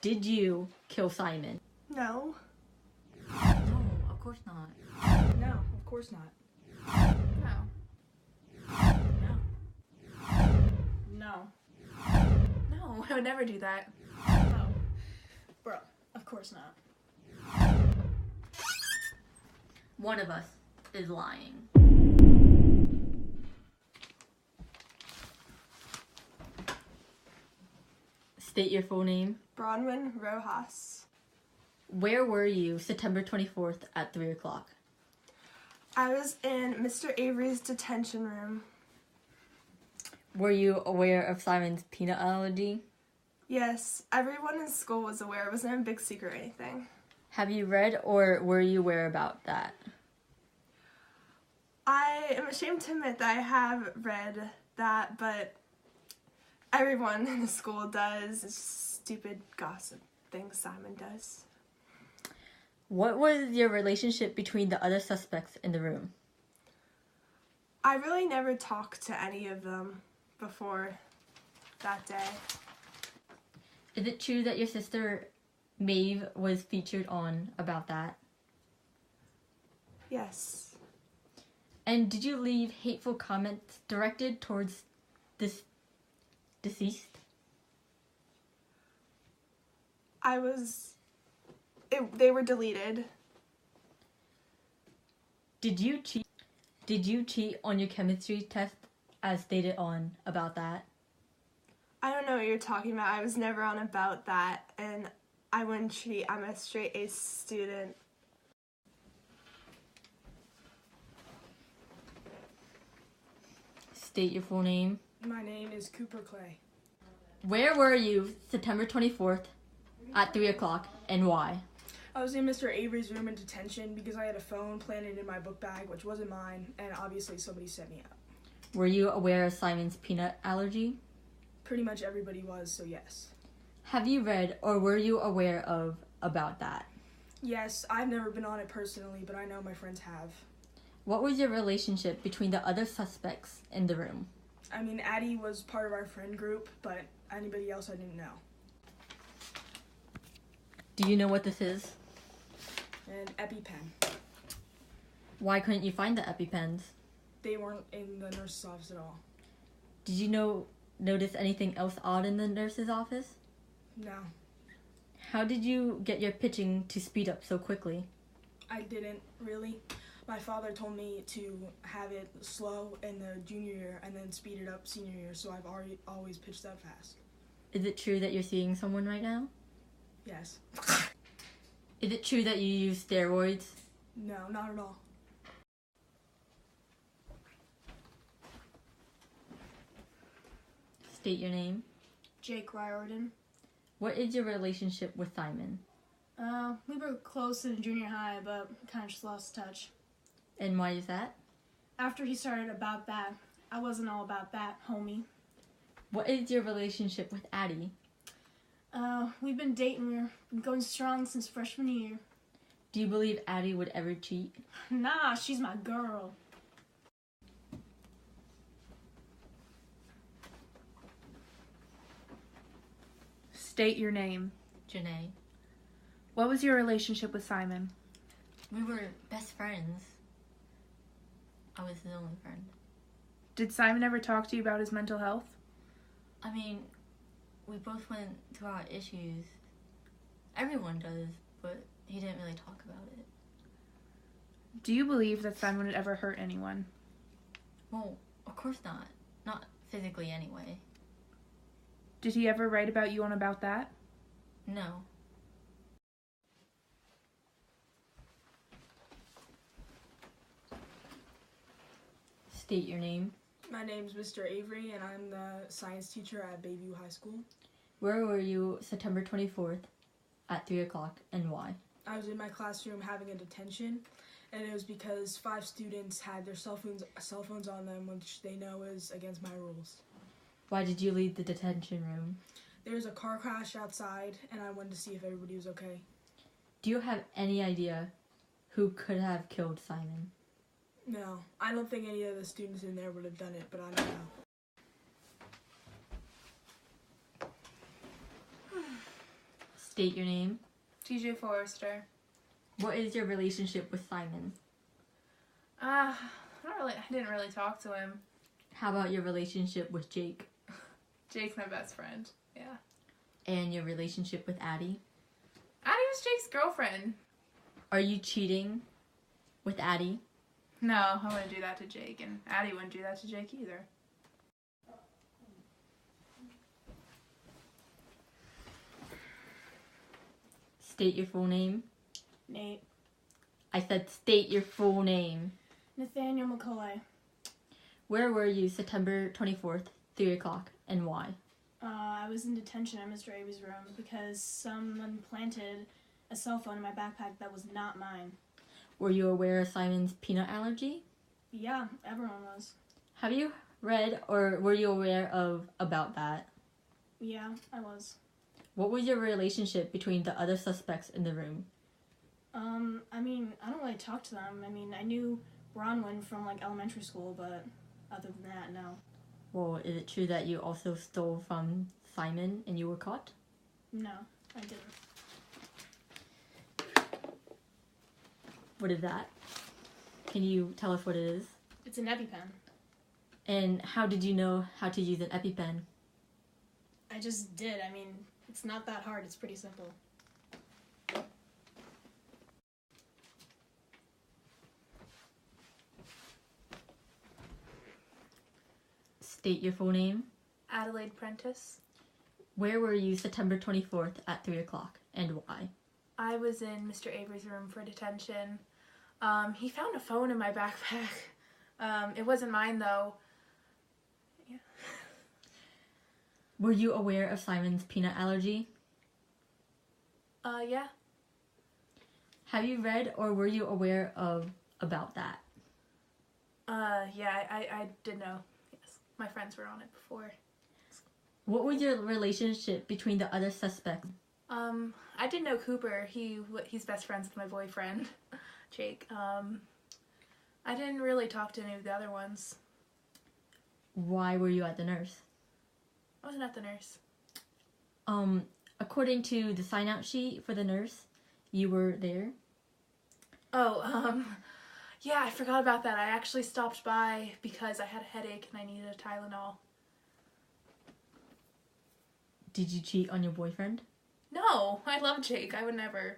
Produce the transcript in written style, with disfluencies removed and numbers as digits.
Did you kill Simon? No. No, of course not. No, of course not. No. No. No, I would never do that. No. Bro, of course not. One of us is lying. State your full name. Bronwyn Rojas. Where were you September 24th at 3 o'clock? I was in Mr. Avery's detention room. Were you aware of Simon's peanut allergy? Yes, everyone in school was aware. It wasn't a big secret or anything. Have you read or were you aware about that? I am ashamed to admit that I have read that, but everyone in the school does. It's stupid gossip things Simon does. What was your relationship between the other suspects in the room? I really never talked to any of them before that day. Is it true that your sister Maeve was featured on About That? Yes. And did you leave hateful comments directed towards this deceased? They were deleted. Did you cheat on your chemistry test as stated on About That? I don't know what you're talking about. I was never on About That, and I wouldn't cheat. I'm a straight A student. State your full name. My name is Cooper Clay. Where were you September 24th at 3 o'clock and why? I was in Mr. Avery's room in detention because I had a phone planted in my book bag, which wasn't mine, and obviously somebody set me up. Were you aware of Simon's peanut allergy? Pretty much everybody was, so yes. Have you read or were you aware of About That? Yes, I've never been on it personally, but I know my friends have. What was your relationship between the other suspects in the room? I mean, Addie was part of our friend group, but anybody else I didn't know. Do you know what this is? An EpiPen. Why couldn't you find the EpiPens? They weren't in the nurse's office at all. Did you notice anything else odd in the nurse's office? No, How did you get your pitching to speed up so quickly? I didn't really. My father told me to have it slow in the junior year and then speed it up senior year, so I've always pitched that fast. Is it true that you're seeing someone right now? Yes. Is it true that you use steroids? No, not at all. State your name. Jake Riordan. What is your relationship with Simon? We were close in junior high, but kind of just lost touch. And why is that? After he started About That, I wasn't all about that, homie. What is your relationship with Addie? We've been dating, we're been going strong since freshman year. Do you believe Addie would ever cheat? Nah, she's my girl. State your name. Janae. What was your relationship with Simon? We were best friends. I was his only friend. Did Simon ever talk to you about his mental health? I mean, we both went through our issues. Everyone does, but he didn't really talk about it. Do you believe that Simon would ever hurt anyone? Well, of course not. Not physically anyway. Did he ever write about you on About That? No. State your name. My name's Mr. Avery, and I'm the science teacher at Bayview High School. Where were you September 24th at 3 o'clock and why? I was in my classroom having a detention, and it was because 5 students had their cell phones on them, which they know is against my rules. Why did you leave the detention room? There was a car crash outside, and I wanted to see if everybody was okay. Do you have any idea who could have killed Simon? No, I don't think any of the students in there would have done it, but I don't know. State your name. TJ Forrester. What is your relationship with Simon? I didn't really talk to him. How about your relationship with Jake? Jake's my best friend. Yeah. And your relationship with Addie? Addie was Jake's girlfriend. Are you cheating with Addie? No, I wouldn't do that to Jake, and Addie wouldn't do that to Jake either. State your full name. Nate. I said state your full name. Nathaniel McCoy. Where were you September 24th, 3 o'clock, and why? I was in detention in Mr. Avery's room because someone planted a cell phone in my backpack that was not mine. Were you aware of Simon's peanut allergy? Yeah, everyone was. Have you read or were you aware of about that? Yeah, I was. What was your relationship between the other suspects in the room? I don't really talk to them. I knew Bronwyn from, elementary school, but other than that, no. Well, is it true that you also stole from Simon and you were caught? No, I didn't. What is that? Can you tell us what it is? It's an EpiPen. And how did you know how to use an EpiPen? I just did. It's not that hard. It's pretty simple. State your full name. Adelaide Prentice. Where were you September 24th at 3 o'clock, and why? I was in Mr. Avery's room for detention. He found a phone in my backpack. It wasn't mine, though. Yeah. Were you aware of Simon's peanut allergy? Yeah. Have you read or were you aware of about that? Yeah, I did know. Yes. My friends were on it before. What was your relationship between the other suspects? I did know Cooper. He's best friends with my boyfriend, Jake. I didn't really talk to any of the other ones. Why were you at the nurse? I wasn't at the nurse. According to the sign-out sheet for the nurse, you were there? Oh, yeah, I forgot about that. I actually stopped by because I had a headache and I needed a Tylenol. Did you cheat on your boyfriend? No, I love Jake. I would never.